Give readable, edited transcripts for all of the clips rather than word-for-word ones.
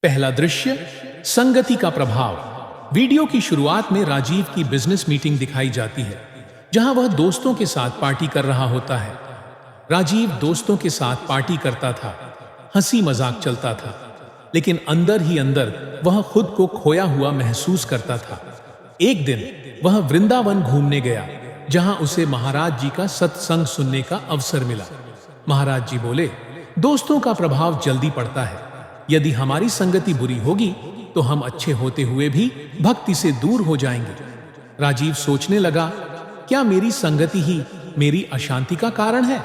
पहला दृश्य, संगति का प्रभाव। वीडियो की शुरुआत में राजीव की बिजनेस मीटिंग दिखाई जाती है, जहां वह दोस्तों के साथ पार्टी कर रहा होता है। राजीव दोस्तों के साथ पार्टी करता था, हंसी मजाक चलता था, लेकिन अंदर ही अंदर वह खुद को खोया हुआ महसूस करता था। एक दिन वह वृंदावन घूमने गया, जहां उसे महाराज जी का सत्संग सुनने का अवसर मिला। महाराज जी बोले, दोस्तों का प्रभाव जल्दी पड़ता है। यदि हमारी संगति बुरी होगी तो हम अच्छे होते हुए भी भक्ति से दूर हो जाएंगे। राजीव सोचने लगा, क्या मेरी संगति ही मेरी अशांति का कारण है?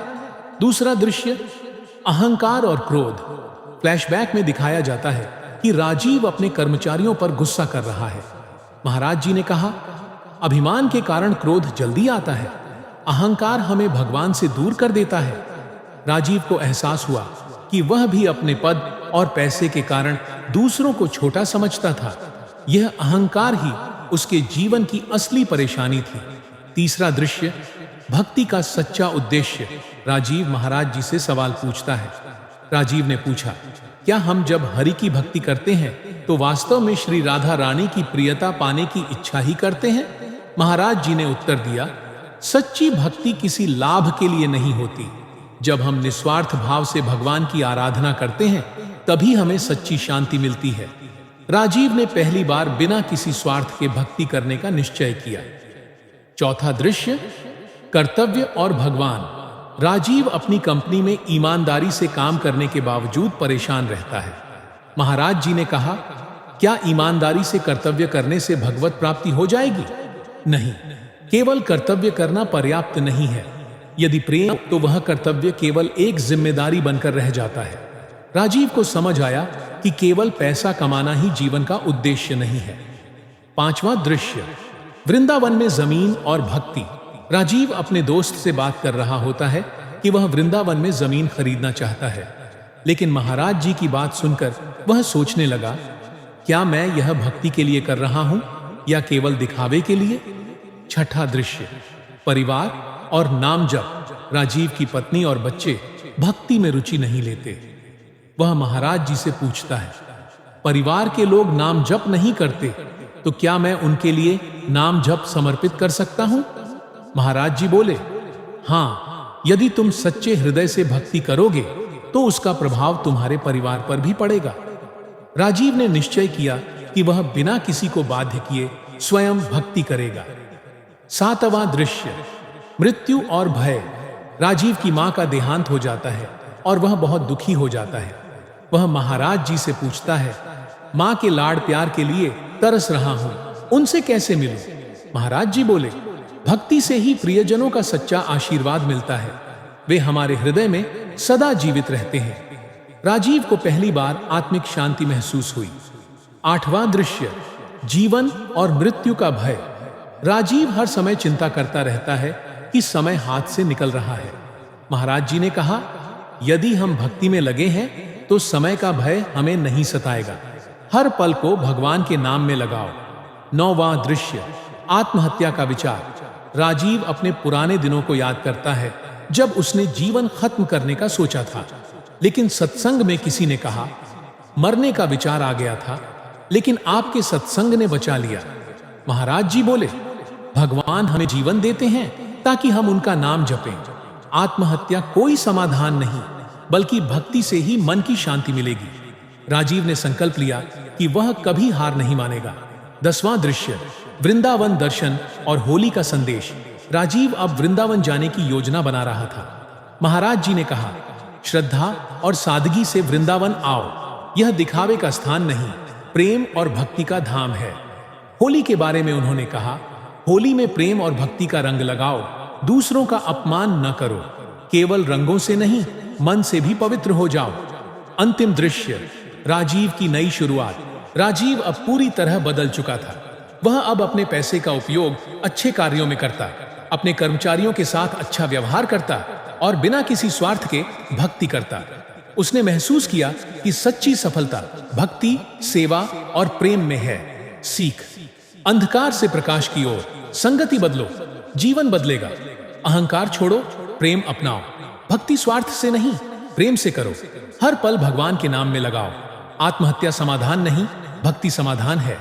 दूसरा दृश्य, अहंकार और क्रोध। फ्लैशबैक में दिखाया जाता है कि राजीव अपने कर्मचारियों पर गुस्सा कर रहा है। महाराज जी ने कहा, अभिमान के कारण क्रोध जल्दी आता है। अहंकार हमें भगवान से दूर कर देता है। राजीव को एहसास हुआ कि वह भी अपने पद और पैसे के कारण दूसरों को छोटा समझता था। यह अहंकार ही उसके जीवन की असली परेशानी थी। तीसरा दृश्य, भक्ति का सच्चा उद्देश्य। राजीव महाराज जी से सवाल पूछता है। राजीव ने पूछा, क्या हम जब हरि की भक्ति करते हैं तो वास्तव में श्री राधा रानी की प्रियता पाने की इच्छा ही करते हैं? महाराज जी ने उत्तर दिया, सच्ची भक्ति किसी लाभ के लिए नहीं होती। जब हम निस्वार्थ भाव से भगवान की आराधना करते हैं तभी हमें सच्ची शांति मिलती है। राजीव ने पहली बार बिना किसी स्वार्थ के भक्ति करने का निश्चय किया। चौथा दृश्य, कर्तव्य और भगवान। राजीव अपनी कंपनी में ईमानदारी से काम करने के बावजूद परेशान रहता है। महाराज जी ने कहा, क्या ईमानदारी से कर्तव्य करने से भगवत प्राप्ति हो जाएगी? नहीं, केवल कर्तव्य करना पर्याप्त नहीं है। यदि प्रेम तो वह कर्तव्य केवल एक जिम्मेदारी बनकर रह जाता है। राजीव को समझ आया कि केवल पैसा कमाना ही जीवन का उद्देश्य नहीं है। पांचवां दृश्य, वृंदावन में जमीन और भक्ति। राजीव अपने दोस्त से बात कर रहा होता है कि वह वृंदावन में जमीन खरीदना चाहता है, लेकिन महाराज जी की बात सुनकर वह सोचने लगा, क्या मैं यह भक्ति के लिए कर रहा हूं या केवल दिखावे के लिए? छठा दृश्य, परिवार और नाम जप। राजीव की पत्नी और बच्चे भक्ति में रुचि नहीं लेते। वह महाराज जी से पूछता है, परिवार के लोग नाम जप नहीं करते तो क्या मैं उनके लिए नाम जप समर्पित कर सकता हूं? महाराज जी बोले, हां, यदि तुम सच्चे हृदय से भक्ति करोगे तो उसका प्रभाव तुम्हारे परिवार पर भी पड़ेगा। राजीव ने निश्चय किया कि वह बिना किसी को बाध्य किए स्वयं भक्ति करेगा। सातवां दृश्य, मृत्यु और भय। राजीव की मां का देहांत हो जाता है और वह बहुत दुखी हो जाता है। वह महाराज जी से पूछता है, मां के लाड़ प्यार के लिए तरस रहा हूं, उनसे कैसे मिलूं? महाराज जी बोले, भक्ति से ही प्रियजनों का सच्चा आशीर्वाद मिलता है। वे हमारे हृदय में सदा जीवित रहते हैं। राजीव को पहली बार आत्मिक शांति महसूस हुई। आठवां दृश्य, जीवन और मृत्यु का भय। राजीव हर समय चिंता करता रहता है कि समय हाथ से निकल रहा है। महाराज जी ने कहा, यदि हम भक्ति में लगे हैं तो समय का भय हमें नहीं सताएगा। हर पल को भगवान के नाम में लगाओ। नौवां दृश्य, आत्महत्या का विचार। राजीव अपने पुराने दिनों को याद करता है जब उसने जीवन खत्म करने का सोचा था, लेकिन सत्संग में किसी ने कहा, मरने का विचार आ गया था, लेकिन आपके सत्संग ने बचा लिया। महाराज जी बोले, भगवान हमें जीवन देते हैं ताकि हम उनका नाम जपें। आत्महत्या कोई समाधान नहीं, बल्कि भक्ति से ही मन की शांति मिलेगी। राजीव ने संकल्प लिया कि वह कभी हार नहीं मानेगा। 10वां दृश्य, वृंदावन दर्शन और होली का संदेश। राजीव अब वृंदावन जाने की योजना बना रहा था। महाराज जी ने कहा, श्रद्धा और सादगी से वृंदावन आओ। यह दिखावे का स्थान नहीं, प्रेम और भक्ति का धाम है। होली के बारे में उन्होंने कहा, होली में प्रेम और भक्ति का रंग लगाओ। दूसरों का अपमान न करो। केवल रंगों से नहीं, मन से भी पवित्र हो जाओ। अंतिम दृश्य, राजीव की नई शुरुआत। राजीव अब पूरी तरह बदल चुका था। वह अब अपने पैसे का उपयोग अच्छे कार्यों में करता, अपने कर्मचारियों के साथ अच्छा व्यवहार करता और बिना किसी स्वार्थ के भक्ति करता। उसने महसूस किया कि सच्ची सफलता भक्ति, सेवा और प्रेम में है। सीख, अंधकार से प्रकाश की ओर। संगति बदलो, जीवन बदलेगा। अहंकार छोड़ो, प्रेम अपनाओ। भक्ति स्वार्थ से नहीं, प्रेम से करो। हर पल भगवान के नाम में लगाओ। आत्महत्या समाधान नहीं, भक्ति समाधान है।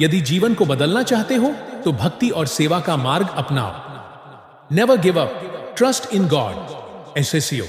यदि जीवन को बदलना चाहते हो तो भक्ति और सेवा का मार्ग अपनाओ। Never give up, trust in God. एसेसियो।